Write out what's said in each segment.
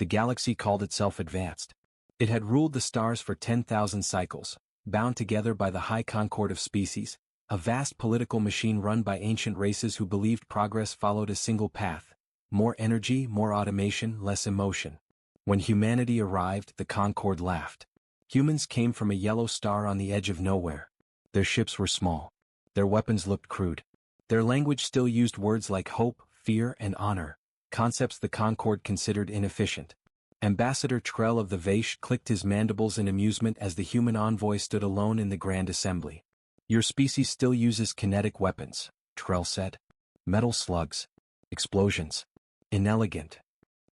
The galaxy called itself advanced. It had ruled the stars for 10,000 cycles, bound together by the high concord of species, a vast political machine run by ancient races who believed progress followed a single path: more energy, more automation, less emotion. When humanity arrived, the Concord laughed. Humans came from a yellow star on the edge of nowhere. Their ships were small. Their weapons looked crude. Their language still used words like hope, fear, and honor, concepts the Concord considered inefficient. Ambassador Trell of the Vaish clicked his mandibles in amusement as the human envoy stood alone in the Grand Assembly. "Your species still uses kinetic weapons," Trell said. "Metal slugs. Explosions. Inelegant."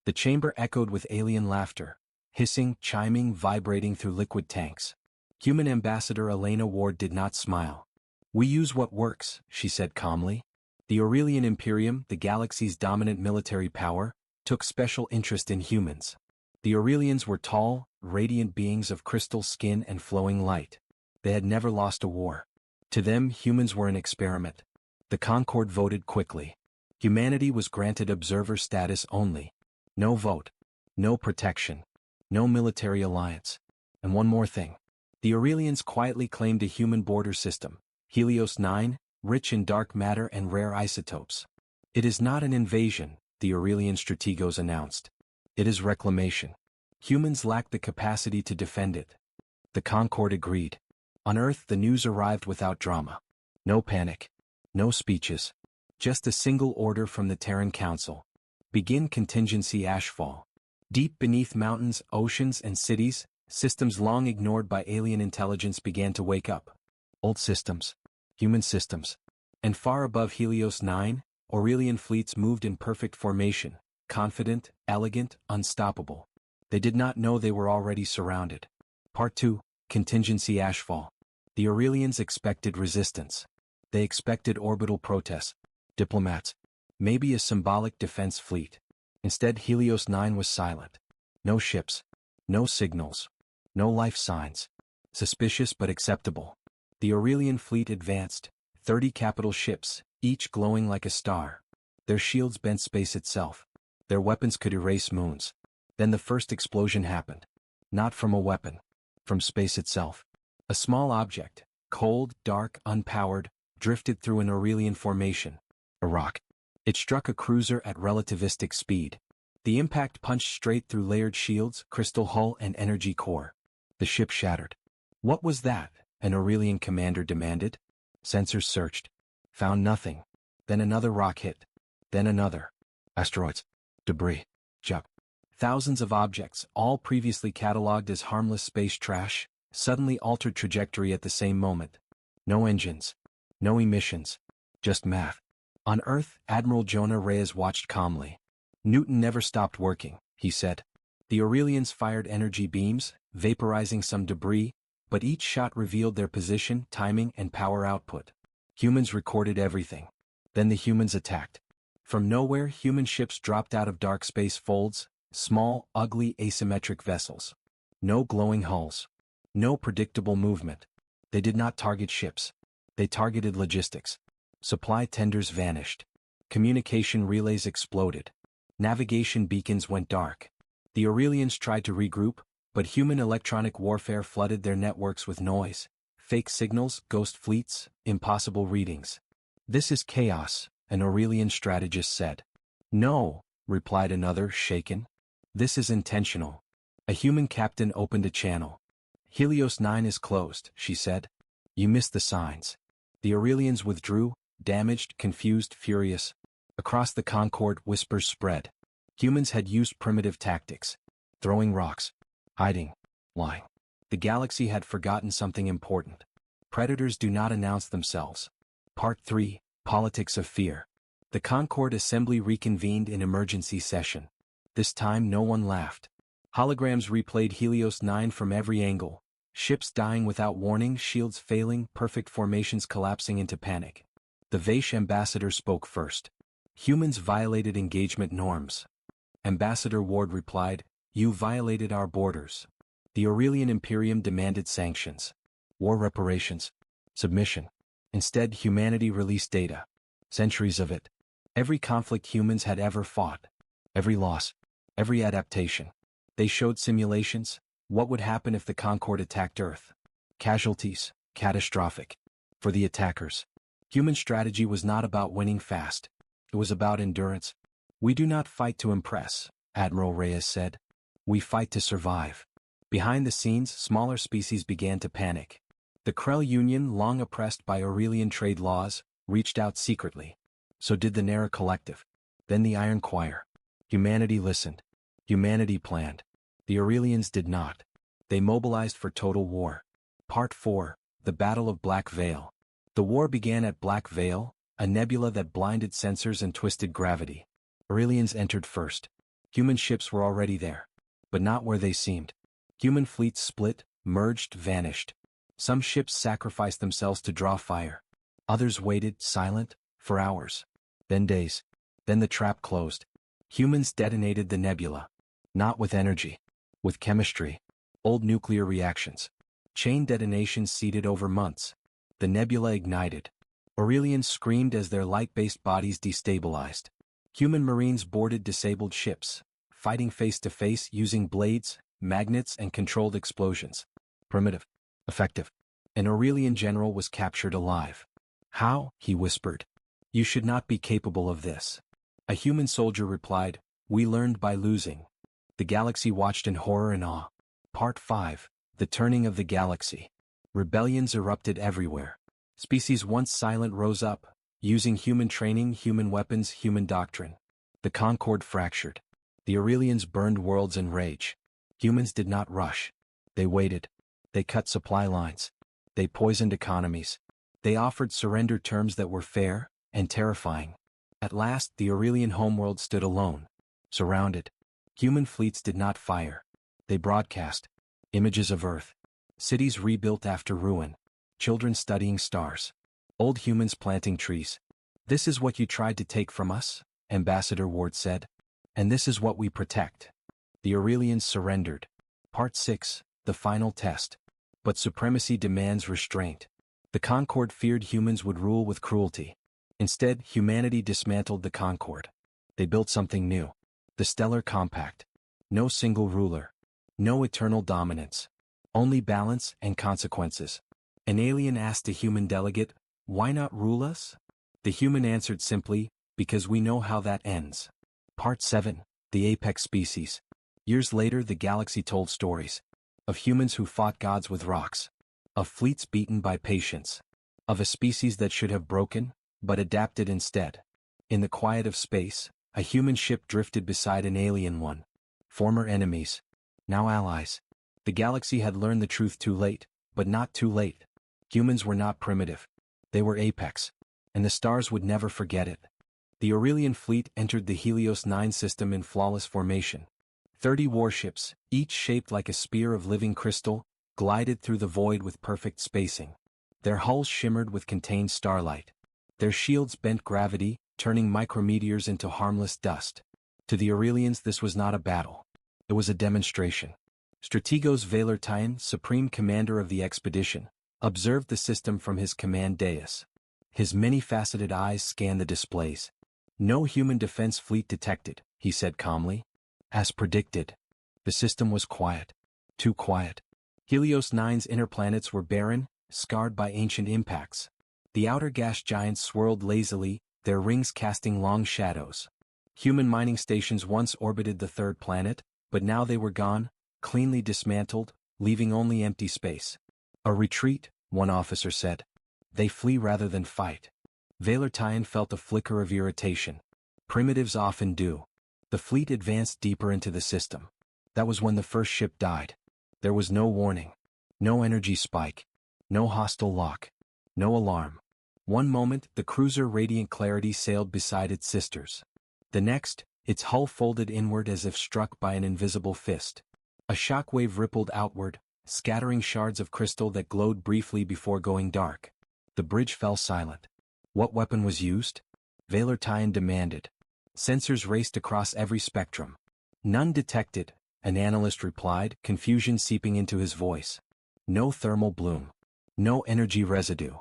The chamber echoed with alien laughter, hissing, chiming, vibrating through liquid tanks. Human Ambassador Elena Ward did not smile. "We use what works," she said calmly. The Aurelian Imperium, the galaxy's dominant military power, took special interest in humans. The Aurelians were tall, radiant beings of crystal skin and flowing light. They had never lost a war. To them, humans were an experiment. The Concord voted quickly. Humanity was granted observer status only. No vote. No protection. No military alliance. And one more thing. The Aurelians quietly claimed a human border system, Helios 9, rich in dark matter and rare isotopes. "It is not an invasion," the Aurelian strategos announced. "It is reclamation. Humans lack the capacity to defend it." The Concord agreed. On Earth, the news arrived without drama. No panic. No speeches. Just a single order from the Terran Council. Begin contingency ashfall. Deep beneath mountains, oceans, and cities, systems long ignored by alien intelligence began to wake up. Old systems. Human systems. And far above Helios 9, Aurelian fleets moved in perfect formation, confident, elegant, unstoppable. They did not know they were already surrounded. Part 2, Contingency Ashfall. The Aurelians expected resistance. They expected orbital protests, diplomats, maybe a symbolic defense fleet. Instead, Helios 9 was silent. No ships. No signals. No life signs. Suspicious but acceptable. The Aurelian fleet advanced, 30 capital ships, each glowing like a star. Their shields bent space itself. Their weapons could erase moons. Then the first explosion happened. Not from a weapon. From space itself. A small object, cold, dark, unpowered, drifted through an Aurelian formation. A rock. It struck a cruiser at relativistic speed. The impact punched straight through layered shields, crystal hull, and energy core. The ship shattered. "What was that?" an Aurelian commander demanded. Sensors searched. Found nothing. Then another rock hit. Then another. Asteroids. Debris. Junk. Thousands of objects, all previously catalogued as harmless space trash, suddenly altered trajectory at the same moment. No engines. No emissions. Just math. On Earth, Admiral Jonah Reyes watched calmly. "Newton never stopped working," he said. The Aurelians fired energy beams, vaporizing some debris, but each shot revealed their position, timing, and power output. Humans recorded everything. Then the humans attacked. From nowhere, human ships dropped out of dark space folds, small, ugly, asymmetric vessels. No glowing hulls. No predictable movement. They did not target ships. They targeted logistics. Supply tenders vanished. Communication relays exploded. Navigation beacons went dark. The Aurelians tried to regroup, but human electronic warfare flooded their networks with noise, fake signals, ghost fleets, impossible readings. "This is chaos," an Aurelian strategist said. "No," replied another, shaken. "This is intentional." A human captain opened a channel. "Helios 9 is closed," she said. "You missed the signs." The Aurelians withdrew, damaged, confused, furious. Across the Concord, whispers spread. Humans had used primitive tactics. Throwing rocks. Hiding. Lying. The galaxy had forgotten something important. Predators do not announce themselves. Part 3, Politics of Fear. The Concord Assembly reconvened in emergency session. This time no one laughed. Holograms replayed Helios 9 from every angle. Ships dying without warning, shields failing, perfect formations collapsing into panic. The Vaish ambassador spoke first. "Humans violated engagement norms." Ambassador Ward replied, "You violated our borders." The Aurelian Imperium demanded sanctions. War reparations. Submission. Instead, humanity released data. Centuries of it. Every conflict humans had ever fought. Every loss. Every adaptation. They showed simulations. What would happen if the Concorde attacked Earth? Casualties, catastrophic. For the attackers, human strategy was not about winning fast. It was about endurance. We do not fight to impress, Admiral Reyes said. We fight to survive. Behind the scenes, smaller species began to panic. The Krell Union, long oppressed by Aurelian trade laws, reached out secretly. So did the Nera Collective. Then the Iron Choir. Humanity listened. Humanity planned. The Aurelians did not. They mobilized for total war. Part 4. The Battle of Black Veil. The war began at Black Veil, a nebula that blinded sensors and twisted gravity. Aurelians entered first. Human ships were already there. But not where they seemed. Human fleets split, merged, vanished. Some ships sacrificed themselves to draw fire. Others waited, silent, for hours. Then days. Then the trap closed. Humans detonated the nebula. Not with energy. With chemistry. Old nuclear reactions. Chain detonations seeded over months. The nebula ignited. Aurelians screamed as their light-based bodies destabilized. Human marines boarded disabled ships, fighting face-to-face using blades, magnets, and controlled explosions. Primitive. Effective. An Aurelian general was captured alive. How? He whispered. You should not be capable of this. A human soldier replied, we learned by losing. The galaxy watched in horror and awe. Part 5. The Turning of the Galaxy. Rebellions erupted everywhere. Species once silent rose up, using human training, human weapons, human doctrine. The Concorde fractured. The Aurelians burned worlds in rage. Humans did not rush. They waited. They cut supply lines. They poisoned economies. They offered surrender terms that were fair and terrifying. At last, the Aurelian homeworld stood alone, surrounded. Human fleets did not fire. They broadcast images of Earth. Cities rebuilt after ruin. Children studying stars. Old humans planting trees. This is what you tried to take from us, Ambassador Ward said. And this is what we protect. The Aurelians surrendered. Part 6. The Final Test. But supremacy demands restraint. The Concorde feared humans would rule with cruelty. Instead, humanity dismantled the Concorde. They built something new. The Stellar Compact. No single ruler. No eternal dominance. Only balance and consequences. An alien asked a human delegate, why not rule us? The human answered simply, because we know how that ends. Part 7. The Apex Species. Years later, the galaxy told stories. Of humans who fought gods with rocks. Of fleets beaten by patience. Of a species that should have broken, but adapted instead. In the quiet of space, a human ship drifted beside an alien one. Former enemies. Now allies. The galaxy had learned the truth too late, but not too late. Humans were not primitive. They were apex. And the stars would never forget it. The Aurelian fleet entered the Helios 9 system in flawless formation. 30 warships, each shaped like a spear of living crystal, glided through the void with perfect spacing. Their hulls shimmered with contained starlight. Their shields bent gravity, turning micrometeors into harmless dust. To the Aurelians, this was not a battle. It was a demonstration. Strategos Valertine, supreme commander of the expedition, observed the system from his command dais. His many-faceted eyes scanned the displays. No human defense fleet detected, he said calmly. As predicted, the system was quiet. Too quiet. Helios 9's inner planets were barren, scarred by ancient impacts. The outer gas giants swirled lazily, their rings casting long shadows. Human mining stations once orbited the third planet, but now they were gone, cleanly dismantled, leaving only empty space. A retreat, one officer said. They flee rather than fight. Valertine felt a flicker of irritation. Primitives often do. The fleet advanced deeper into the system. That was when the first ship died. There was no warning. No energy spike. No hostile lock. No alarm. One moment, the cruiser Radiant Clarity sailed beside its sisters. The next, its hull folded inward as if struck by an invisible fist. A shockwave rippled outward, scattering shards of crystal that glowed briefly before going dark. The bridge fell silent. What weapon was used? Valertine demanded. Sensors raced across every spectrum. None detected, an analyst replied, confusion seeping into his voice. No thermal bloom. No energy residue.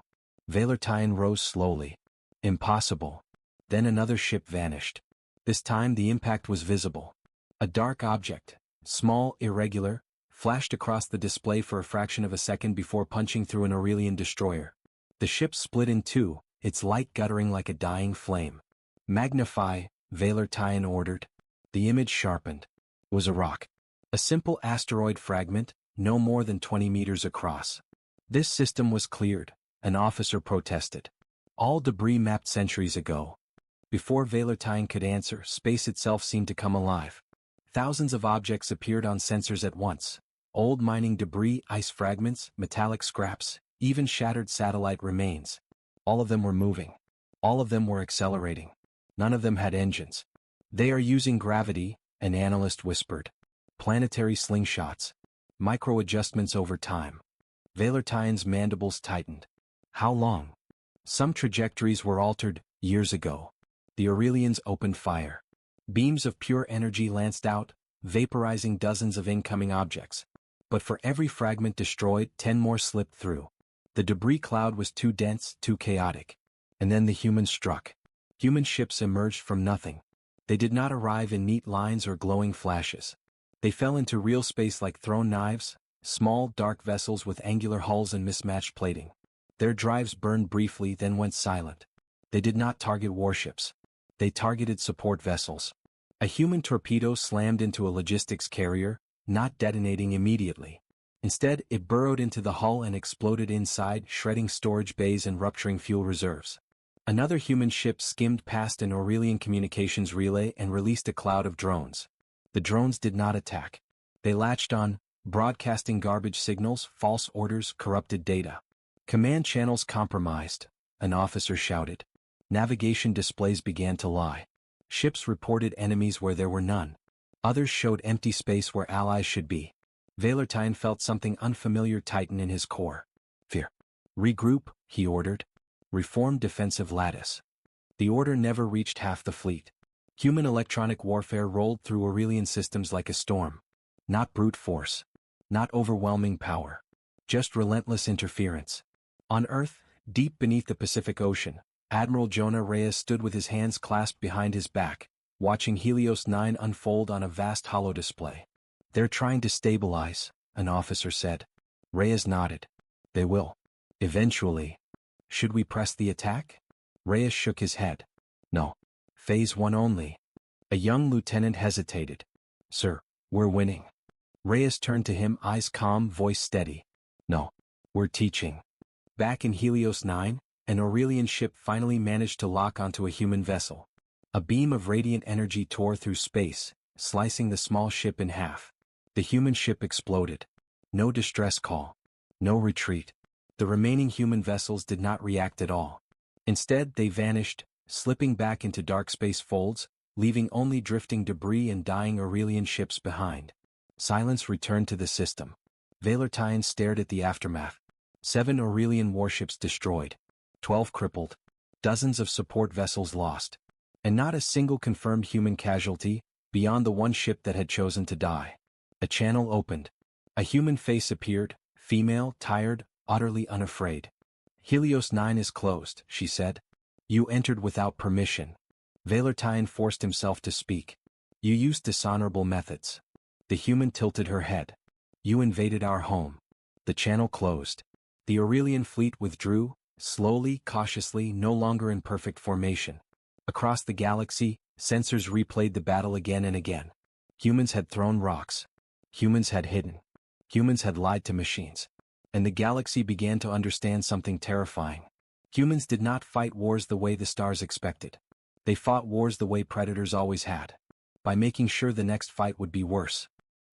Valertine rose slowly. Impossible. Then another ship vanished. This time the impact was visible. A dark object, small, irregular, flashed across the display for a fraction of a second before punching through an Aurelian destroyer. The ship split in two, its light guttering like a dying flame. "Magnify," Valentine ordered. The image sharpened. It was a rock. A simple asteroid fragment, no more than 20 meters across. "This system was cleared," an officer protested. "All debris mapped centuries ago." Before Valentine could answer, space itself seemed to come alive. Thousands of objects appeared on sensors at once. Old mining debris, ice fragments, metallic scraps, even shattered satellite remains. All of them were moving. All of them were accelerating. None of them had engines. "They are using gravity," an analyst whispered. "Planetary slingshots. Micro-adjustments over time." Valentine's mandibles tightened. How long? Some trajectories were altered, years ago. The Aurelians opened fire. Beams of pure energy lanced out, vaporizing dozens of incoming objects. But for every fragment destroyed, 10 more slipped through. The debris cloud was too dense, too chaotic. And then the humans struck. Human ships emerged from nothing. They did not arrive in neat lines or glowing flashes. They fell into real space like thrown knives, small, dark vessels with angular hulls and mismatched plating. Their drives burned briefly, then went silent. They did not target warships. They targeted support vessels. A human torpedo slammed into a logistics carrier, not detonating immediately. Instead, it burrowed into the hull and exploded inside, shredding storage bays and rupturing fuel reserves. Another human ship skimmed past an Aurelian communications relay and released a cloud of drones. The drones did not attack. They latched on, broadcasting garbage signals, false orders, corrupted data. "Command channels compromised," an officer shouted. Navigation displays began to lie. Ships reported enemies where there were none. Others showed empty space where allies should be. Valentine felt something unfamiliar tighten in his core. Fear. "Regroup," he ordered. "Reform defensive lattice." The order never reached half the fleet. Human electronic warfare rolled through Aurelian systems like a storm. Not brute force. Not overwhelming power. Just relentless interference. On Earth, deep beneath the Pacific Ocean, Admiral Jonah Reyes stood with his hands clasped behind his back, watching Helios 9 unfold on a vast holodisplay. "They're trying to stabilize," an officer said. Reyes nodded. "They will. Eventually. Should we press the attack?" Reyes shook his head. "No. Phase 1 only." A young lieutenant hesitated. "Sir, we're winning." Reyes turned to him, eyes calm, voice steady. "No. We're teaching." Back in Helios 9, an Aurelian ship finally managed to lock onto a human vessel. A beam of radiant energy tore through space, slicing the small ship in half. The human ship exploded. No distress call. No retreat. The remaining human vessels did not react at all. Instead, they vanished, slipping back into dark space folds, leaving only drifting debris and dying Aurelian ships behind. Silence returned to the system. Valentine stared at the aftermath. 7 Aurelian warships destroyed. 12 crippled. Dozens of support vessels lost. And not a single confirmed human casualty, beyond the one ship that had chosen to die. A channel opened. A human face appeared, female, tired, utterly unafraid. "Helios 9 is closed," she said. "You entered without permission." Valentine forced himself to speak. "You used dishonorable methods." The human tilted her head. "You invaded our home." The channel closed. The Aurelian fleet withdrew, slowly, cautiously, no longer in perfect formation. Across the galaxy, sensors replayed the battle again and again. Humans had thrown rocks. Humans had hidden. Humans had lied to machines. And the galaxy began to understand something terrifying. Humans did not fight wars the way the stars expected. They fought wars the way predators always had. By making sure the next fight would be worse.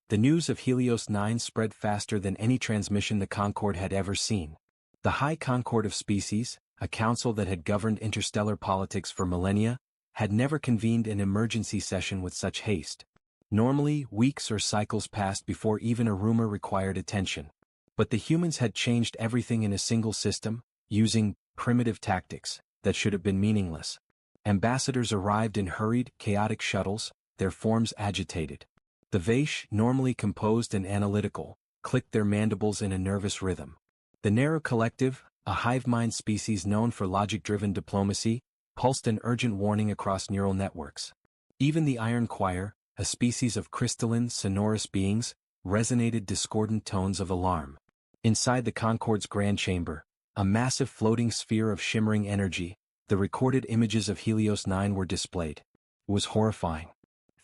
The news of Helios 9 spread faster than any transmission the Concord had ever seen. The High Concord of Species, a council that had governed interstellar politics for millennia, had never convened an emergency session with such haste. Normally, weeks or cycles passed before even a rumor required attention. But the humans had changed everything in a single system, using primitive tactics that should have been meaningless. Ambassadors arrived in hurried, chaotic shuttles, their forms agitated. The Vaish, normally composed and analytical, clicked their mandibles in a nervous rhythm. The Narrow Collective, a hive-mind species known for logic-driven diplomacy, pulsed an urgent warning across neural networks. Even the Iron Choir, a species of crystalline, sonorous beings, resonated discordant tones of alarm. Inside the Concorde's grand chamber, a massive floating sphere of shimmering energy, the recorded images of Helios 9 were displayed. It was horrifying.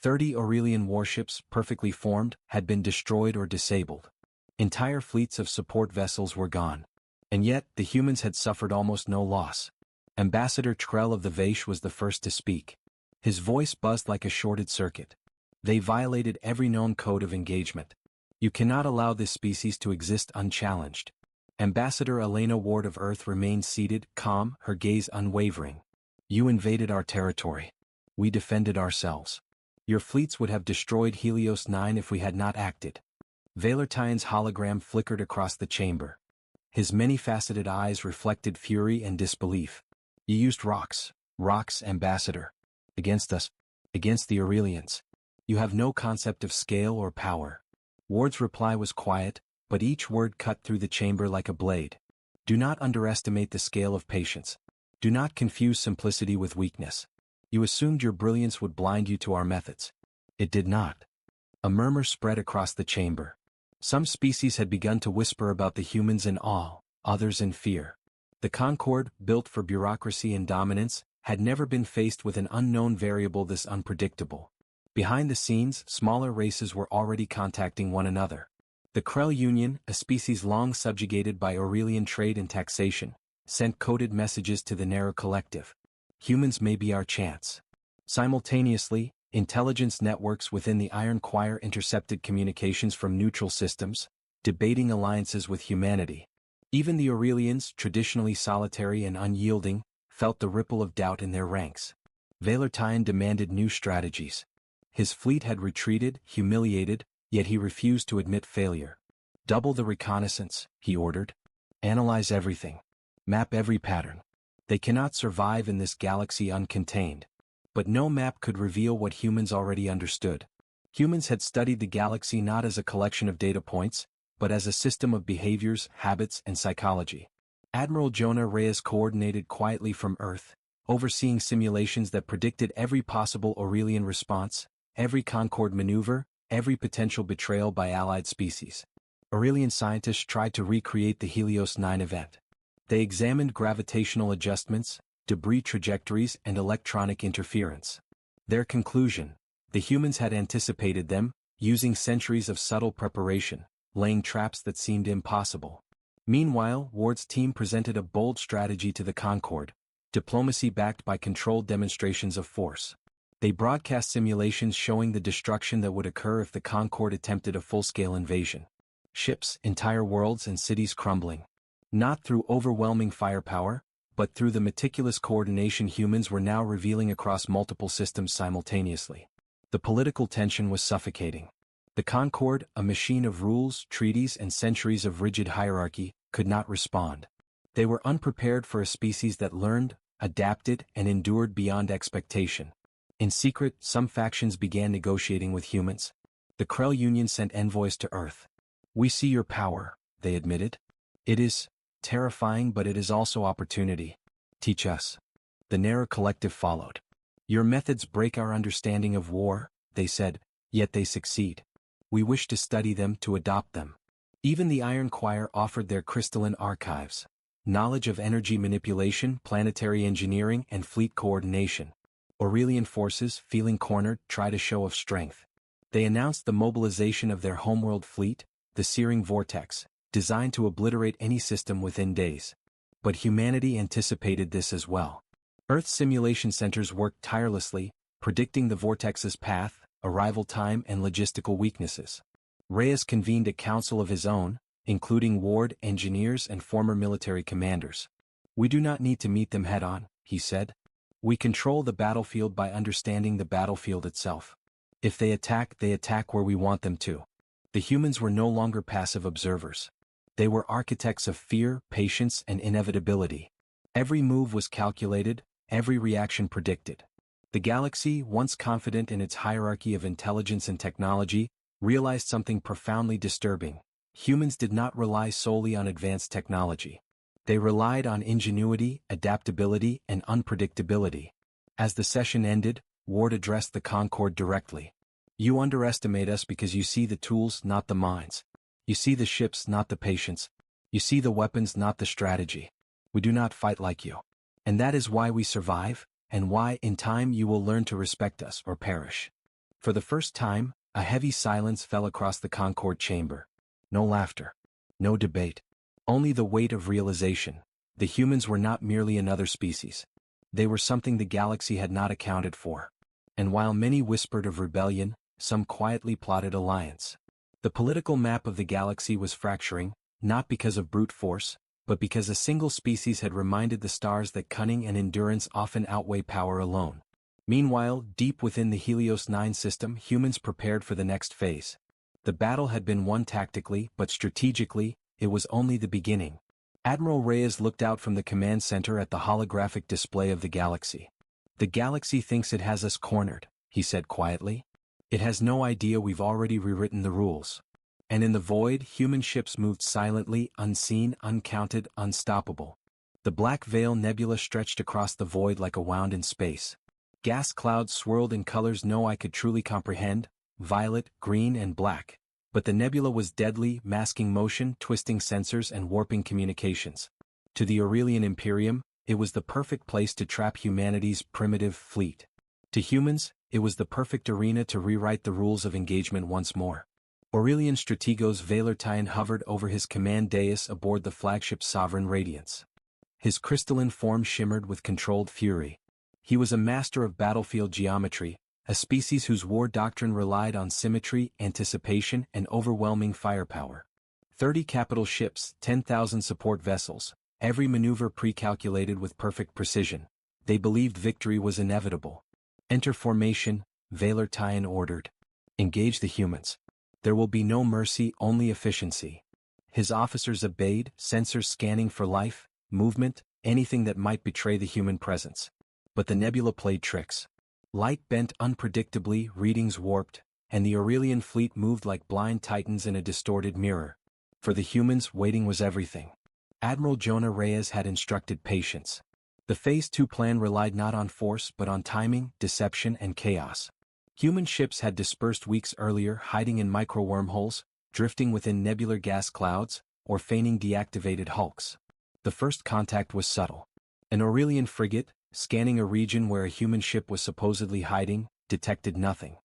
30 Aurelian warships, perfectly formed, had been destroyed or disabled. Entire fleets of support vessels were gone. And yet, the humans had suffered almost no loss. Ambassador Trell of the Vaish was the first to speak. His voice buzzed like a shorted circuit. They violated every known code of engagement. You cannot allow this species to exist unchallenged. Ambassador Elena Ward of Earth remained seated, calm, her gaze unwavering. You invaded our territory. We defended ourselves. Your fleets would have destroyed Helios 9 if we had not acted. Valertine's hologram flickered across the chamber. His many-faceted eyes reflected fury and disbelief. You used rocks, Ambassador. Against us, against the Aurelians. You have no concept of scale or power. Ward's reply was quiet, but each word cut through the chamber like a blade. Do not underestimate the scale of patience. Do not confuse simplicity with weakness. You assumed your brilliance would blind you to our methods. It did not. A murmur spread across the chamber. Some species had begun to whisper about the humans in awe, others in fear. The Concorde, built for bureaucracy and dominance, had never been faced with an unknown variable this unpredictable. Behind the scenes, smaller races were already contacting one another. The Krell Union, a species long subjugated by Aurelian trade and taxation, sent coded messages to the Narrow Collective. Humans may be our chance. Simultaneously, intelligence networks within the Iron Choir intercepted communications from neutral systems, debating alliances with humanity. Even the Aurelians, traditionally solitary and unyielding, felt the ripple of doubt in their ranks. Valertine demanded new strategies. His fleet had retreated, humiliated, yet he refused to admit failure. Double the reconnaissance, he ordered. Analyze everything. Map every pattern. They cannot survive in this galaxy uncontained. But no map could reveal what humans already understood. Humans had studied the galaxy not as a collection of data points, but as a system of behaviors, habits, and psychology. Admiral Jonah Reyes coordinated quietly from Earth, overseeing simulations that predicted every possible Aurelian response, every Concorde maneuver, every potential betrayal by allied species. Aurelian scientists tried to recreate the Helios 9 event. They examined gravitational adjustments, debris trajectories, and electronic interference. Their conclusion: the humans had anticipated them, using centuries of subtle preparation, laying traps that seemed impossible. Meanwhile, Ward's team presented a bold strategy to the Concorde, diplomacy backed by controlled demonstrations of force. They broadcast simulations showing the destruction that would occur if the Concorde attempted a full-scale invasion. Ships, entire worlds, and cities crumbling. Not through overwhelming firepower, but through the meticulous coordination humans were now revealing across multiple systems simultaneously. The political tension was suffocating. The Concorde, a machine of rules, treaties, and centuries of rigid hierarchy, could not respond. They were unprepared for a species that learned, adapted, and endured beyond expectation. In secret, some factions began negotiating with humans. The Krell Union sent envoys to Earth. We see your power, they admitted. It is terrifying, but it is also opportunity. Teach us. The Narrow Collective followed. Your methods break our understanding of war, they said, yet they succeed. We wish to study them, to adopt them. Even the Iron Choir offered their crystalline archives. Knowledge of energy manipulation, planetary engineering, and fleet coordination. Aurelian forces, feeling cornered, tried a show of strength. They announced the mobilization of their homeworld fleet, the Searing Vortex, designed to obliterate any system within days. But humanity anticipated this as well. Earth's simulation centers worked tirelessly, predicting the vortex's path, arrival time, and logistical weaknesses. Reyes convened a council of his own, including Ward, engineers, and former military commanders. We do not need to meet them head-on, he said. We control the battlefield by understanding the battlefield itself. If they attack where we want them to. The humans were no longer passive observers. They were architects of fear, patience, and inevitability. Every move was calculated, every reaction predicted. The galaxy, once confident in its hierarchy of intelligence and technology, realized something profoundly disturbing. Humans did not rely solely on advanced technology. They relied on ingenuity, adaptability, and unpredictability. As the session ended, Ward addressed the Concorde directly. You underestimate us because you see the tools, not the minds. You see the ships, not the patience. You see the weapons, not the strategy. We do not fight like you. And that is why we survive, and why in time you will learn to respect us or perish. For the first time, a heavy silence fell across the Concord chamber. No laughter. No debate. Only the weight of realization. The humans were not merely another species. They were something the galaxy had not accounted for. And while many whispered of rebellion, some quietly plotted alliance. The political map of the galaxy was fracturing, not because of brute force, but because a single species had reminded the stars that cunning and endurance often outweigh power alone. Meanwhile, deep within the Helios 9 system, humans prepared for the next phase. The battle had been won tactically, but strategically, it was only the beginning. Admiral Reyes looked out from the command center at the holographic display of the galaxy. The galaxy thinks it has us cornered, he said quietly. It has no idea we've already rewritten the rules. And in the void, human ships moved silently, unseen, uncounted, unstoppable. The Black Veil Nebula stretched across the void like a wound in space. Gas clouds swirled in colors no eye could truly comprehend, violet, green, and black. But the nebula was deadly, masking motion, twisting sensors, and warping communications. To the Aurelian Imperium, it was the perfect place to trap humanity's primitive fleet. To humans, it was the perfect arena to rewrite the rules of engagement once more. Aurelian Strategos Valertine hovered over his command dais aboard the flagship Sovereign Radiance. His crystalline form shimmered with controlled fury. He was a master of battlefield geometry, a species whose war doctrine relied on symmetry, anticipation, and overwhelming firepower. 30 capital ships, 10,000 support vessels, every maneuver pre-calculated with perfect precision. They believed victory was inevitable. Enter formation, Valertine ordered. Engage the humans. There will be no mercy, only efficiency. His officers obeyed, sensors scanning for life, movement, anything that might betray the human presence. But the nebula played tricks. Light bent unpredictably, readings warped, and the Aurelian fleet moved like blind titans in a distorted mirror. For the humans, waiting was everything. Admiral Jonah Reyes had instructed patience. The Phase 2 plan relied not on force but on timing, deception, and chaos. Human ships had dispersed weeks earlier, hiding in micro-wormholes, drifting within nebular gas clouds, or feigning deactivated hulks. The first contact was subtle. An Aurelian frigate, scanning a region where a human ship was supposedly hiding, detected nothing.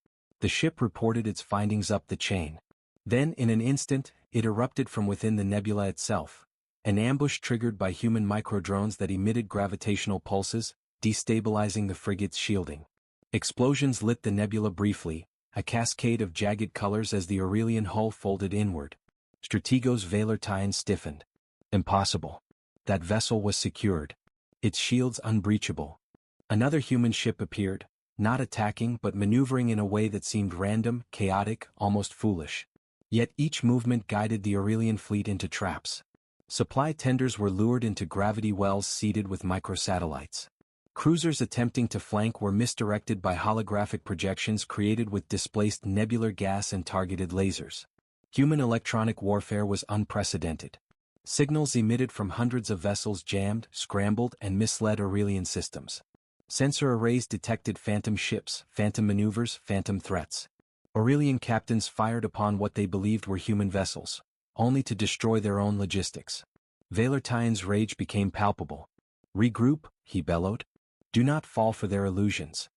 The ship reported its findings up the chain. Then, in an instant, it erupted from within the nebula itself. An ambush triggered by human microdrones that emitted gravitational pulses, destabilizing the frigate's shielding. Explosions lit the nebula briefly, a cascade of jagged colors as the Aurelian hull folded inward. Strategos Valertine stiffened. Impossible. That vessel was secured. Its shields unbreachable. Another human ship appeared, not attacking but maneuvering in a way that seemed random, chaotic, almost foolish. Yet each movement guided the Aurelian fleet into traps. Supply tenders were lured into gravity wells seeded with microsatellites. Cruisers attempting to flank were misdirected by holographic projections created with displaced nebular gas and targeted lasers. Human electronic warfare was unprecedented. Signals emitted from hundreds of vessels jammed, scrambled, and misled Aurelian systems. Sensor arrays detected phantom ships, phantom maneuvers, phantom threats. Aurelian captains fired upon what they believed were human vessels, only to destroy their own logistics. Valertine's rage became palpable. "Regroup," he bellowed. "Do not fall for their illusions."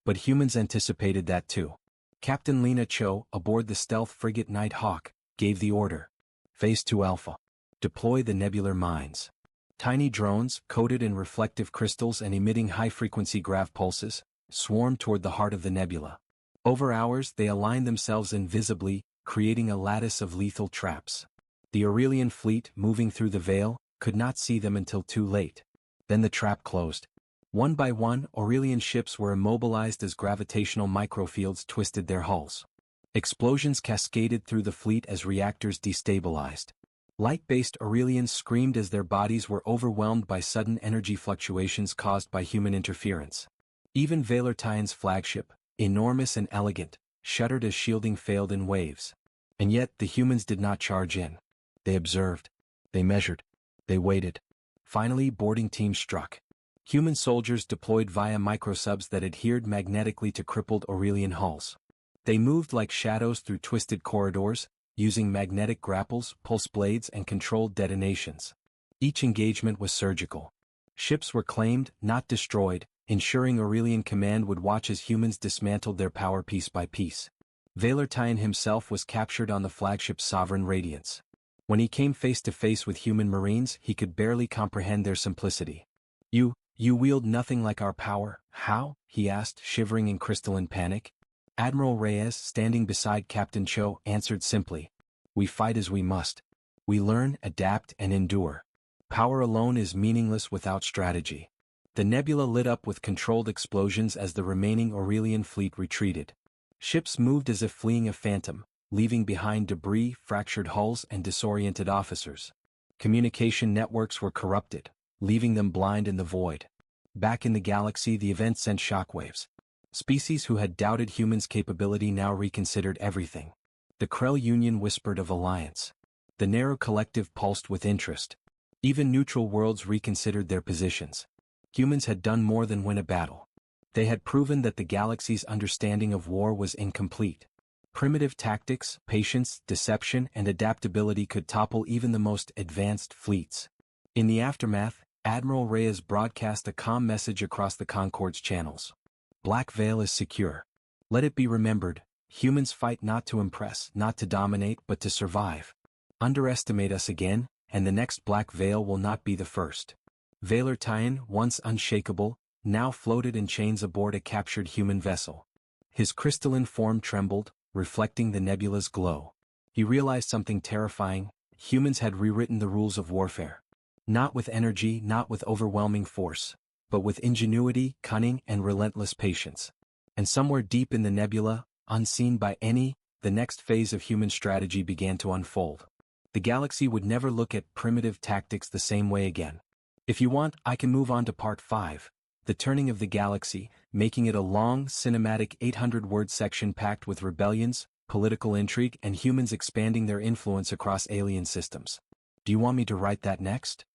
But humans anticipated that too. Captain Lena Cho, aboard the stealth frigate Night Hawk, gave the order. Phase 2 Alpha. Deploy the nebular mines. Tiny drones, coated in reflective crystals and emitting high-frequency grav pulses, swarmed toward the heart of the nebula. Over hours they aligned themselves invisibly, creating a lattice of lethal traps. The Aurelian fleet, moving through the veil, could not see them until too late. Then the trap closed. One by one, Aurelian ships were immobilized as gravitational microfields twisted their hulls. Explosions cascaded through the fleet as reactors destabilized. Light-based Aurelians screamed as their bodies were overwhelmed by sudden energy fluctuations caused by human interference. Even Valertine's flagship, enormous and elegant, shuddered as shielding failed in waves. And yet the humans did not charge in. They observed. They measured. They waited. Finally, boarding teams struck. Human soldiers deployed via microsubs that adhered magnetically to crippled Aurelian hulls. They moved like shadows through twisted corridors, using magnetic grapples, pulse blades, and controlled detonations. Each engagement was surgical. Ships were claimed, not destroyed, ensuring Aurelian Command would watch as humans dismantled their power piece by piece. Valentine himself was captured on the flagship's Sovereign Radiance. When he came face to face with human marines, he could barely comprehend their simplicity. You wield nothing like our power, how?" he asked, shivering in crystalline panic. Admiral Reyes, standing beside Captain Cho, answered simply, "We fight as we must. We learn, adapt, and endure. Power alone is meaningless without strategy." The nebula lit up with controlled explosions as the remaining Aurelian fleet retreated. Ships moved as if fleeing a phantom, leaving behind debris, fractured hulls, and disoriented officers. Communication networks were corrupted, leaving them blind in the void. Back in the galaxy, the event sent shockwaves. Species who had doubted humans' capability now reconsidered everything. The Krell Union whispered of alliance. The Narrow Collective pulsed with interest. Even neutral worlds reconsidered their positions. Humans had done more than win a battle. They had proven that the galaxy's understanding of war was incomplete. Primitive tactics, patience, deception, and adaptability could topple even the most advanced fleets. In the aftermath, Admiral Reyes broadcast a calm message across the Concorde's channels. "Black Veil is secure. Let it be remembered, humans fight not to impress, not to dominate, but to survive. Underestimate us again, and the next Black Veil will not be the first." Valentine, once unshakable, now floated in chains aboard a captured human vessel. His crystalline form trembled, reflecting the nebula's glow. He realized something terrifying: humans had rewritten the rules of warfare. Not with energy, not with overwhelming force, but with ingenuity, cunning, and relentless patience. And somewhere deep in the nebula, unseen by any, the next phase of human strategy began to unfold. The galaxy would never look at primitive tactics the same way again. If you want, I can move on to Part 5, The Turning of the Galaxy, making it a long, cinematic 800-word section packed with rebellions, political intrigue, and humans expanding their influence across alien systems. Do you want me to write that next?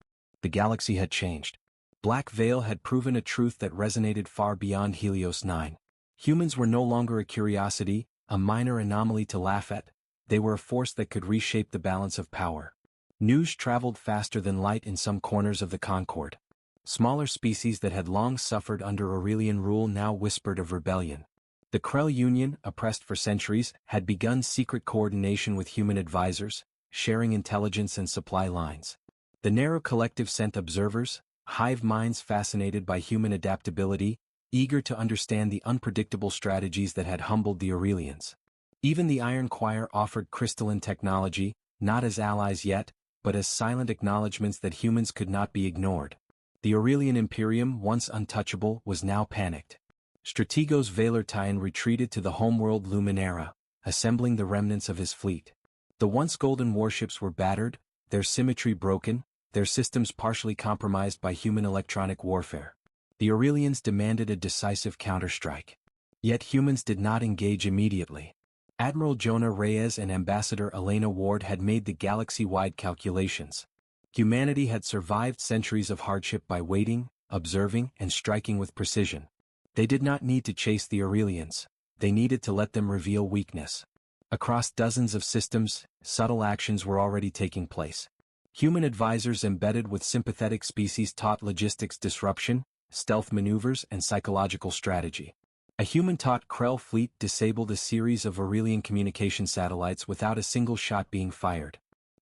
The galaxy had changed. Black Veil had proven a truth that resonated far beyond Helios 9. Humans were no longer a curiosity, a minor anomaly to laugh at. They were a force that could reshape the balance of power. News traveled faster than light in some corners of the Concorde. Smaller species that had long suffered under Aurelian rule now whispered of rebellion. The Krell Union, oppressed for centuries, had begun secret coordination with human advisors, sharing intelligence and supply lines. The Narrow Collective sent observers, hive minds fascinated by human adaptability, eager to understand the unpredictable strategies that had humbled the Aurelians. Even the Iron Choir offered crystalline technology, not as allies yet, but as silent acknowledgments that humans could not be ignored. The Aurelian Imperium, once untouchable, was now panicked. Strategos Valentine retreated to the homeworld Luminara, assembling the remnants of his fleet. The once golden warships were battered, their symmetry broken, their systems partially compromised by human electronic warfare. The Aurelians demanded a decisive counterstrike. Yet humans did not engage immediately. Admiral Jonah Reyes and Ambassador Elena Ward had made the galaxy-wide calculations. Humanity had survived centuries of hardship by waiting, observing, and striking with precision. They did not need to chase the Aurelians. They needed to let them reveal weakness. Across dozens of systems, subtle actions were already taking place. Human advisors embedded with sympathetic species taught logistics disruption, stealth maneuvers, and psychological strategy. A human-taught Krell fleet disabled a series of Aurelian communication satellites without a single shot being fired.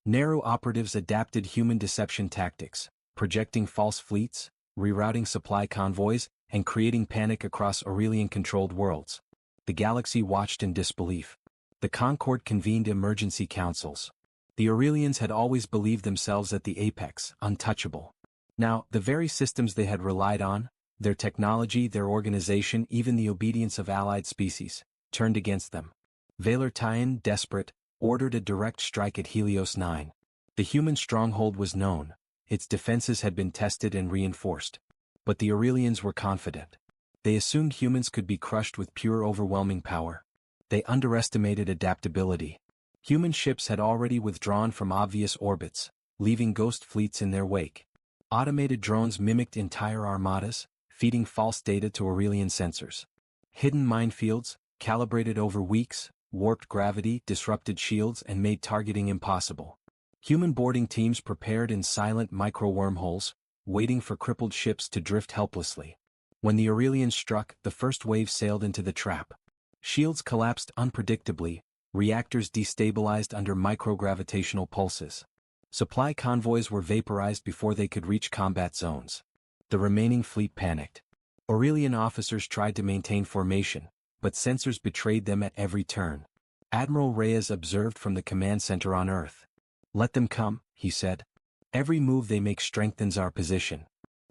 Narrow operatives adapted human deception tactics, projecting false fleets, rerouting supply convoys, and creating panic across Aurelian-controlled worlds. The galaxy watched in disbelief. The Concorde convened emergency councils. The Aurelians had always believed themselves at the apex, untouchable. Now, the very systems they had relied on, their technology, their organization, even the obedience of allied species, turned against them. Valentine, desperate, ordered a direct strike at Helios 9. The human stronghold was known, its defenses had been tested and reinforced. But the Aurelians were confident. They assumed humans could be crushed with pure overwhelming power. They underestimated adaptability. Human ships had already withdrawn from obvious orbits, leaving ghost fleets in their wake. Automated drones mimicked entire armadas, feeding false data to Aurelian sensors. Hidden minefields, calibrated over weeks, warped gravity, disrupted shields, and made targeting impossible. Human boarding teams prepared in silent micro-wormholes, waiting for crippled ships to drift helplessly. When the Aurelians struck, the first wave sailed into the trap. Shields collapsed unpredictably, reactors destabilized under microgravitational pulses. Supply convoys were vaporized before they could reach combat zones. The remaining fleet panicked. Aurelian officers tried to maintain formation, but sensors betrayed them at every turn. Admiral Reyes observed from the command center on Earth. "Let them come," he said. "Every move they make strengthens our position."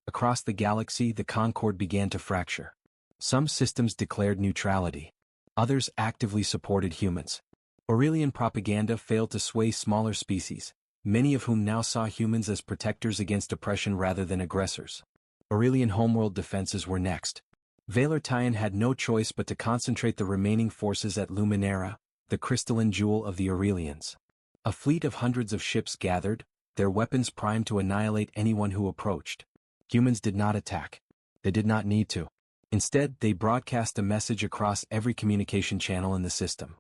Across the galaxy, the Concord began to fracture. Some systems declared neutrality. Others actively supported humans. Aurelian propaganda failed to sway smaller species, many of whom now saw humans as protectors against oppression rather than aggressors. Aurelian homeworld defenses were next. Valertine had no choice but to concentrate the remaining forces at Luminara, the crystalline jewel of the Aurelians. A fleet of hundreds of ships gathered, their weapons primed to annihilate anyone who approached. Humans did not attack. They did not need to. Instead, they broadcast a message across every communication channel in the system.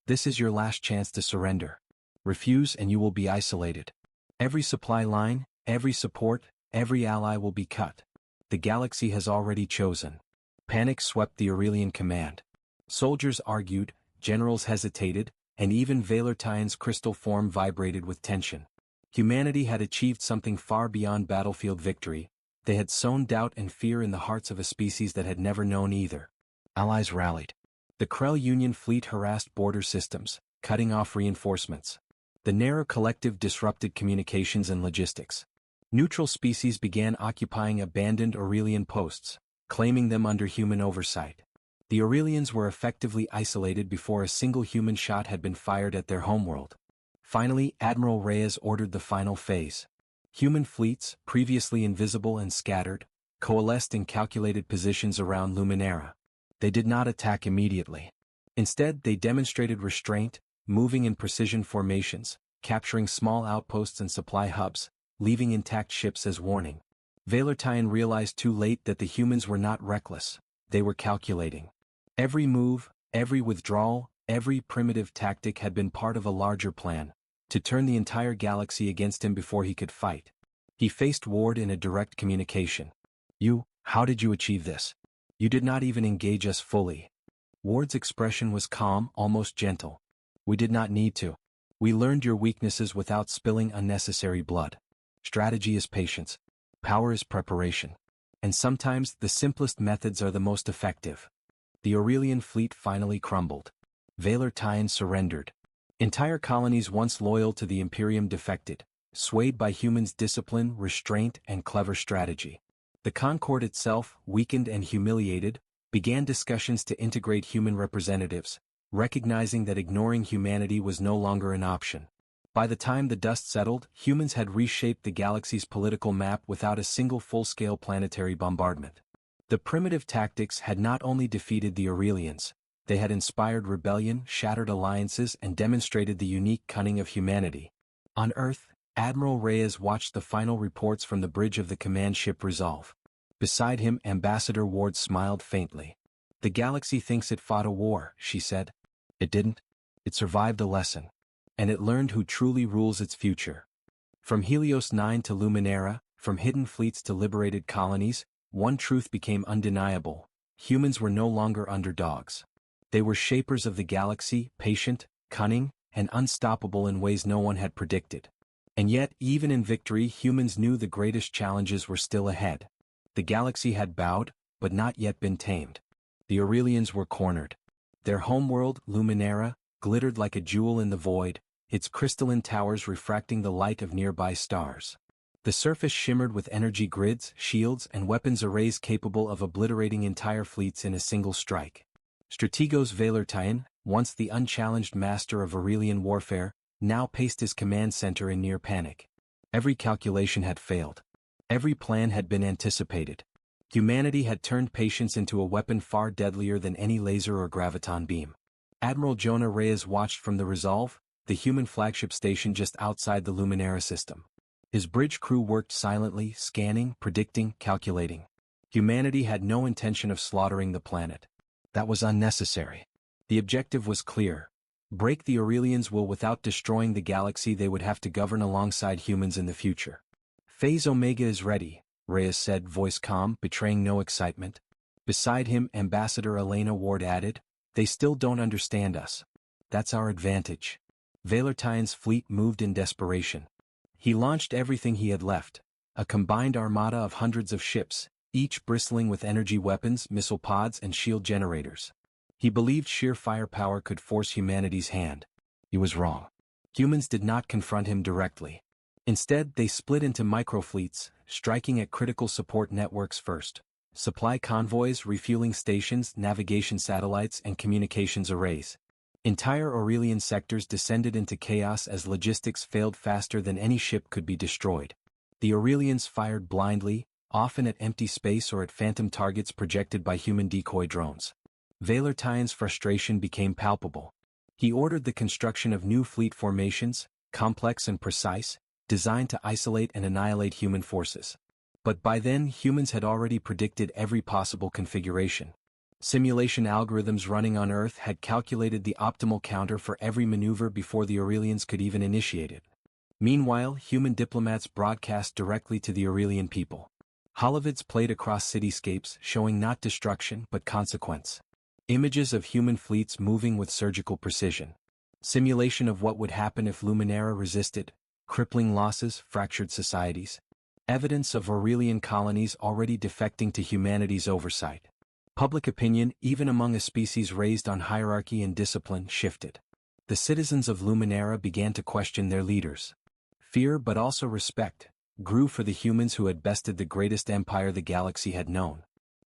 "This is your last chance to surrender. Refuse and you will be isolated. Every supply line, every support, every ally will be cut. The galaxy has already chosen." Panic swept the Aurelian command. Soldiers argued, generals hesitated, and even Valertine's crystal form vibrated with tension. Humanity had achieved something far beyond battlefield victory. They had sown doubt and fear in the hearts of a species that had never known either. Allies rallied. The Krell Union fleet harassed border systems, cutting off reinforcements. The Narrow Collective disrupted communications and logistics. Neutral species began occupying abandoned Aurelian posts, claiming them under human oversight. The Aurelians were effectively isolated before a single human shot had been fired at their homeworld. Finally, Admiral Reyes ordered the final phase. Human fleets, previously invisible and scattered, coalesced in calculated positions around Luminara. They did not attack immediately. Instead, they demonstrated restraint, moving in precision formations, capturing small outposts and supply hubs, leaving intact ships as warning. Valertine realized too late that the humans were not reckless, they were calculating. Every move, every withdrawal, every primitive tactic had been part of a larger plan, to turn the entire galaxy against him before he could fight. He faced Ward in a direct communication. How did you achieve this? You did not even engage us fully." Ward's expression was calm, almost gentle. "We did not need to. We learned your weaknesses without spilling unnecessary blood. Strategy is patience. Power is preparation. And sometimes the simplest methods are the most effective." The Aurelian fleet finally crumbled. Valertine surrendered. Entire colonies once loyal to the Imperium defected, swayed by humans' discipline, restraint, and clever strategy. The Concord itself, weakened and humiliated, began discussions to integrate human representatives, recognizing that ignoring humanity was no longer an option. By the time the dust settled, humans had reshaped the galaxy's political map without a single full-scale planetary bombardment. The primitive tactics had not only defeated the Aurelians, they had inspired rebellion, shattered alliances, and demonstrated the unique cunning of humanity. On Earth, Admiral Reyes watched the final reports from the bridge of the command ship Resolve. Beside him, Ambassador Ward smiled faintly. "The galaxy thinks it fought a war," she said. "It didn't. It survived a lesson. And it learned who truly rules its future." From Helios 9 to Luminara, from hidden fleets to liberated colonies, one truth became undeniable: humans were no longer underdogs. They were shapers of the galaxy, patient, cunning, and unstoppable in ways no one had predicted. And yet, even in victory, humans knew the greatest challenges were still ahead. The galaxy had bowed, but not yet been tamed. The Aurelians were cornered. Their homeworld, Luminara, glittered like a jewel in the void, its crystalline towers refracting the light of nearby stars. The surface shimmered with energy grids, shields, and weapons arrays capable of obliterating entire fleets in a single strike. Strategos Valertine, once the unchallenged master of Aurelian warfare, now paced his command center in near panic. Every calculation had failed. Every plan had been anticipated. Humanity had turned patience into a weapon far deadlier than any laser or graviton beam. Admiral Jonah Reyes watched from the Resolve, the human flagship station just outside the Luminara system. His bridge crew worked silently, scanning, predicting, calculating. Humanity had no intention of slaughtering the planet. That was unnecessary. The objective was clear. Break the Aurelians' will without destroying the galaxy they would have to govern alongside humans in the future. Phase Omega is ready, Reyes said, voice calm, betraying no excitement. Beside him, Ambassador Elena Ward added, "They still don't understand us. That's our advantage." Valertine's fleet moved in desperation. He launched everything he had left, a combined armada of hundreds of ships, each bristling with energy weapons, missile pods, and shield generators. He believed sheer firepower could force humanity's hand. He was wrong. Humans did not confront him directly. Instead, they split into microfleets, striking at critical support networks first. Supply convoys, refueling stations, navigation satellites, and communications arrays. Entire Aurelian sectors descended into chaos as logistics failed faster than any ship could be destroyed. The Aurelians fired blindly, often at empty space or at phantom targets projected by human decoy drones. Valertine's frustration became palpable. He ordered the construction of new fleet formations, complex and precise, designed to isolate and annihilate human forces. But by then, humans had already predicted every possible configuration. Simulation algorithms running on Earth had calculated the optimal counter for every maneuver before the Aurelians could even initiate it. Meanwhile, human diplomats broadcast directly to the Aurelian people. Holovids played across cityscapes, showing not destruction but consequence. Images of human fleets moving with surgical precision. Simulation of what would happen if Luminara resisted, crippling losses, fractured societies. Evidence of Aurelian colonies already defecting to humanity's oversight. Public opinion, even among a species raised on hierarchy and discipline, shifted. The citizens of Luminara began to question their leaders. Fear, but also respect, grew for the humans who had bested the greatest empire the galaxy had known.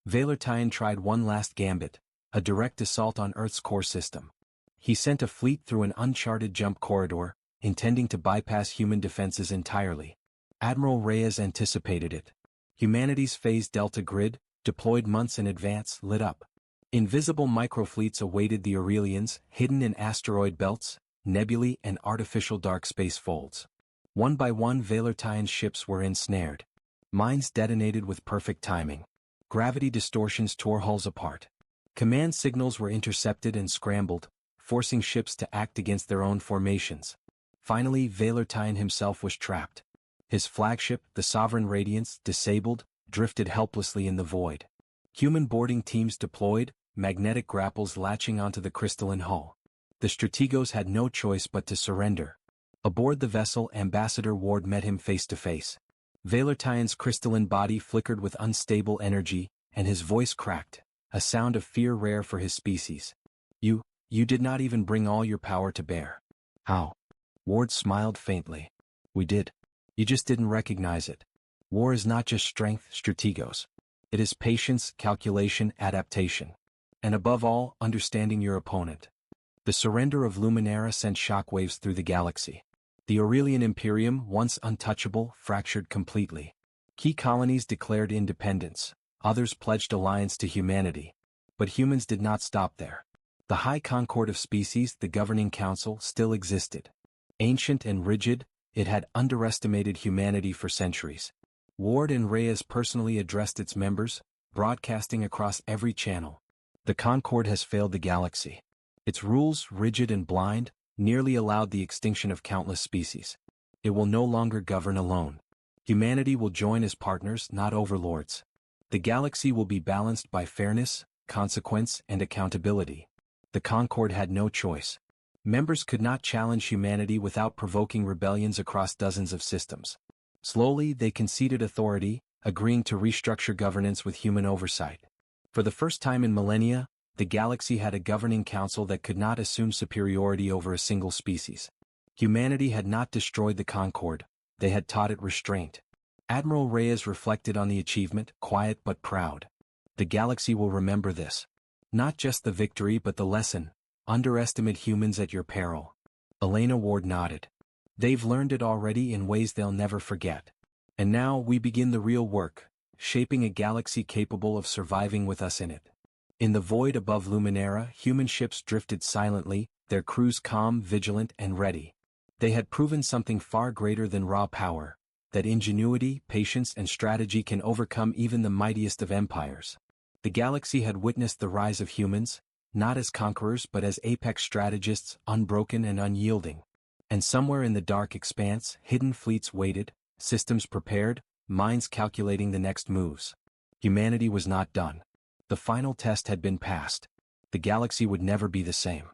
Valertine tried one last gambit, a direct assault on Earth's core system. He sent a fleet through an uncharted jump corridor, intending to bypass human defenses entirely. Admiral Reyes anticipated it. Humanity's Phase Delta grid, deployed months in advance, lit up. Invisible microfleets awaited the Aurelians, hidden in asteroid belts, nebulae, and artificial dark space folds. One by one, Valertine's ships were ensnared. Mines detonated with perfect timing. Gravity distortions tore hulls apart. Command signals were intercepted and scrambled, forcing ships to act against their own formations. Finally, Valertine himself was trapped. His flagship, the Sovereign Radiance, disabled, drifted helplessly in the void. Human boarding teams deployed, magnetic grapples latching onto the crystalline hull. The Strategos had no choice but to surrender. Aboard the vessel, Ambassador Ward met him face to face. Valertine's crystalline body flickered with unstable energy, and his voice cracked, a sound of fear rare for his species. You did not even bring all your power to bear." "How?" Ward smiled faintly. "We did. You just didn't recognize it. War is not just strength, strategos. It is patience, calculation, adaptation. And above all, understanding your opponent." The surrender of Luminara sent shockwaves through the galaxy. The Aurelian Imperium, once untouchable, fractured completely. Key colonies declared independence, others pledged alliance to humanity. But humans did not stop there. The High Concord of Species, the governing council, still existed. Ancient and rigid, it had underestimated humanity for centuries. Ward and Reyes personally addressed its members, broadcasting across every channel. "The Concord has failed the galaxy. Its rules, rigid and blind, nearly allowed the extinction of countless species. It will no longer govern alone. Humanity will join as partners, not overlords. The galaxy will be balanced by fairness, consequence, and accountability." The Concord had no choice. Members could not challenge humanity without provoking rebellions across dozens of systems. Slowly, they conceded authority, agreeing to restructure governance with human oversight. For the first time in millennia, the galaxy had a governing council that could not assume superiority over a single species. Humanity had not destroyed the Concord, they had taught it restraint. Admiral Reyes reflected on the achievement, quiet but proud. "The galaxy will remember this. Not just the victory but the lesson. Underestimate humans at your peril." Elena Ward nodded. "They've learned it already in ways they'll never forget. And now we begin the real work, shaping a galaxy capable of surviving with us in it." In the void above Luminara, human ships drifted silently, their crews calm, vigilant, and ready. They had proven something far greater than raw power, that ingenuity, patience, and strategy can overcome even the mightiest of empires. The galaxy had witnessed the rise of humans, not as conquerors but as apex strategists, unbroken and unyielding. And somewhere in the dark expanse, hidden fleets waited, systems prepared, minds calculating the next moves. Humanity was not done. The final test had been passed. The galaxy would never be the same.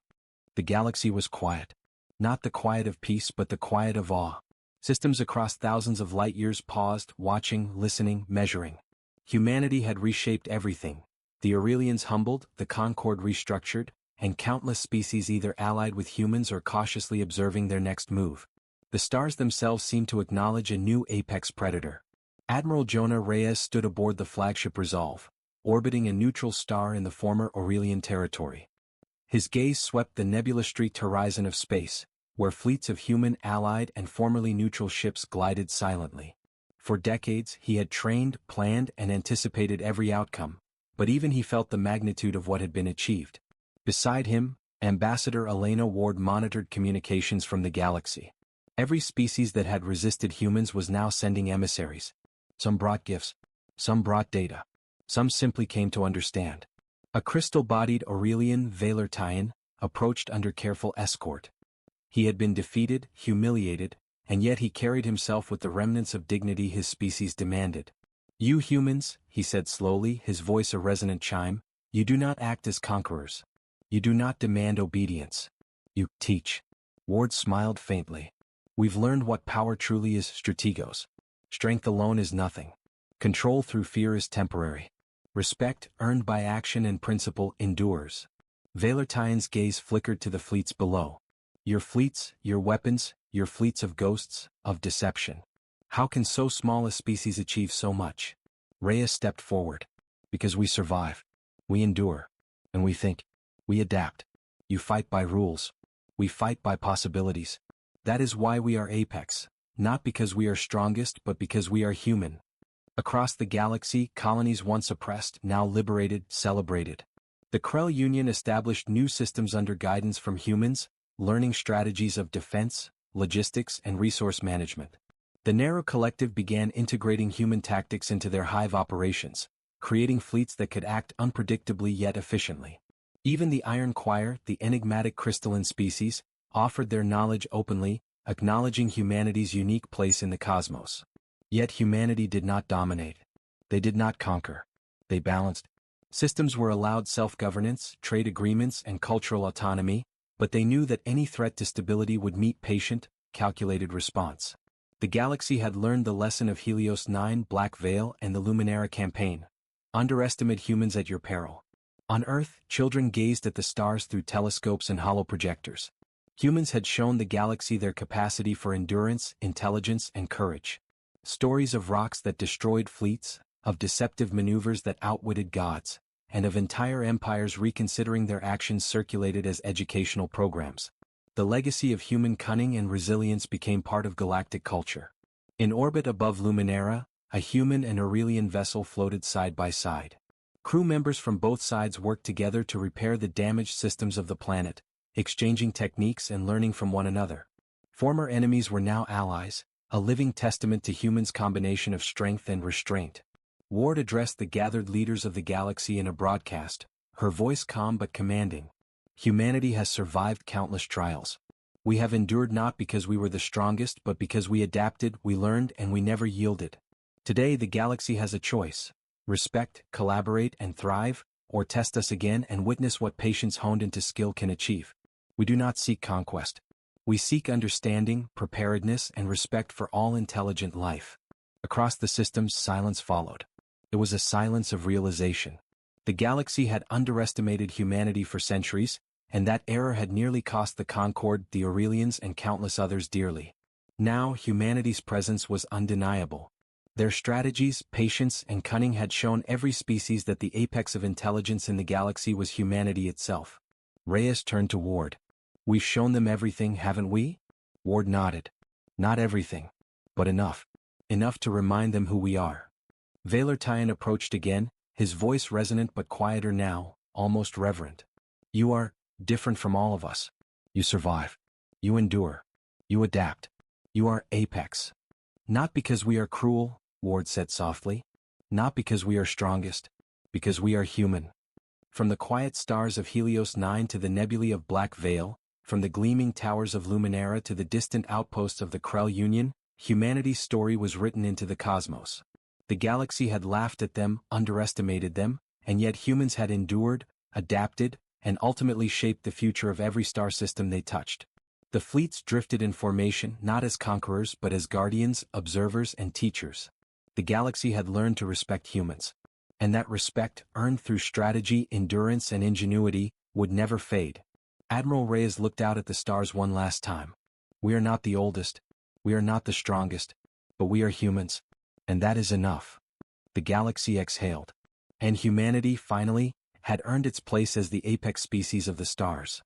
The galaxy was quiet. Not the quiet of peace but the quiet of awe. Systems across thousands of light-years paused, watching, listening, measuring. Humanity had reshaped everything. The Aurelians humbled, the Concord restructured, and countless species either allied with humans or cautiously observing their next move. The stars themselves seemed to acknowledge a new apex predator. Admiral Jonah Reyes stood aboard the flagship Resolve, orbiting a neutral star in the former Aurelian territory. His gaze swept the nebula-streaked horizon of space, where fleets of human allied and formerly neutral ships glided silently. For decades, he had trained, planned, and anticipated every outcome, but even he felt the magnitude of what had been achieved. Beside him, Ambassador Elena Ward monitored communications from the galaxy. Every species that had resisted humans was now sending emissaries. Some brought gifts, some brought data, some simply came to understand. A crystal-bodied Aurelian Valertian approached under careful escort. He had been defeated, humiliated, and yet he carried himself with the remnants of dignity his species demanded. "You humans," he said slowly, his voice a resonant chime, "you do not act as conquerors. You do not demand obedience. You teach." Ward smiled faintly. "We've learned what power truly is, strategos. Strength alone is nothing. Control through fear is temporary. Respect, earned by action and principle, endures." Valertian's gaze flickered to the fleets below. "Your fleets, your weapons, your fleets of ghosts, of deception. How can so small a species achieve so much?" Reyes stepped forward. "Because we survive. We endure. And we think. We adapt. You fight by rules. We fight by possibilities. That is why we are apex. Not because we are strongest but because we are human." Across the galaxy, colonies once oppressed, now liberated, celebrated. The Krell Union established new systems under guidance from humans, learning strategies of defense, logistics, and resource management. The Narrow Collective began integrating human tactics into their hive operations, creating fleets that could act unpredictably yet efficiently. Even the Iron Choir, the enigmatic crystalline species, offered their knowledge openly, acknowledging humanity's unique place in the cosmos. Yet humanity did not dominate. They did not conquer. They balanced. Systems were allowed self-governance, trade agreements, and cultural autonomy, but they knew that any threat to stability would meet patient, calculated response. The galaxy had learned the lesson of Helios 9, Black Veil, and the Luminara campaign. Underestimate humans at your peril. On Earth, children gazed at the stars through telescopes and holoprojectors. Humans had shown the galaxy their capacity for endurance, intelligence, and courage. Stories of rocks that destroyed fleets, of deceptive maneuvers that outwitted gods, and of entire empires reconsidering their actions circulated as educational programs. The legacy of human cunning and resilience became part of galactic culture. In orbit above Luminara, a human and Aurelian vessel floated side by side. Crew members from both sides worked together to repair the damaged systems of the planet, exchanging techniques and learning from one another. Former enemies were now allies, a living testament to humans' combination of strength and restraint. Ward addressed the gathered leaders of the galaxy in a broadcast, her voice calm but commanding. "Humanity has survived countless trials. We have endured not because we were the strongest but because we adapted, we learned, and we never yielded. Today the galaxy has a choice: respect, collaborate, and thrive, or test us again and witness what patience honed into skill can achieve. We do not seek conquest. We seek understanding, preparedness, and respect for all intelligent life." Across the systems, silence followed. It was a silence of realization. The galaxy had underestimated humanity for centuries, and that error had nearly cost the Concord, the Aurelians, and countless others dearly. Now, humanity's presence was undeniable. Their strategies, patience, and cunning had shown every species that the apex of intelligence in the galaxy was humanity itself. Reyes turned to Ward. "We've shown them everything, haven't we?" Ward nodded. "Not everything, but enough. Enough to remind them who we are." Valertian approached again, his voice resonant but quieter now, almost reverent. "You are different from all of us. You survive. You endure. You adapt. You are apex. Not because we are cruel," Ward said softly. "Not because we are strongest. Because we are human." From the quiet stars of Helios 9 to the nebulae of Black Veil, from the gleaming towers of Luminara to the distant outposts of the Krell Union, humanity's story was written into the cosmos. The galaxy had laughed at them, underestimated them, and yet humans had endured, adapted, and ultimately shaped the future of every star system they touched. The fleets drifted in formation not as conquerors but as guardians, observers, and teachers. The galaxy had learned to respect humans. And that respect, earned through strategy, endurance, and ingenuity, would never fade. Admiral Reyes looked out at the stars one last time. We are not the oldest, we are not the strongest, but we are humans, and that is enough. The galaxy exhaled. And humanity, finally, had earned its place as the apex species of the stars.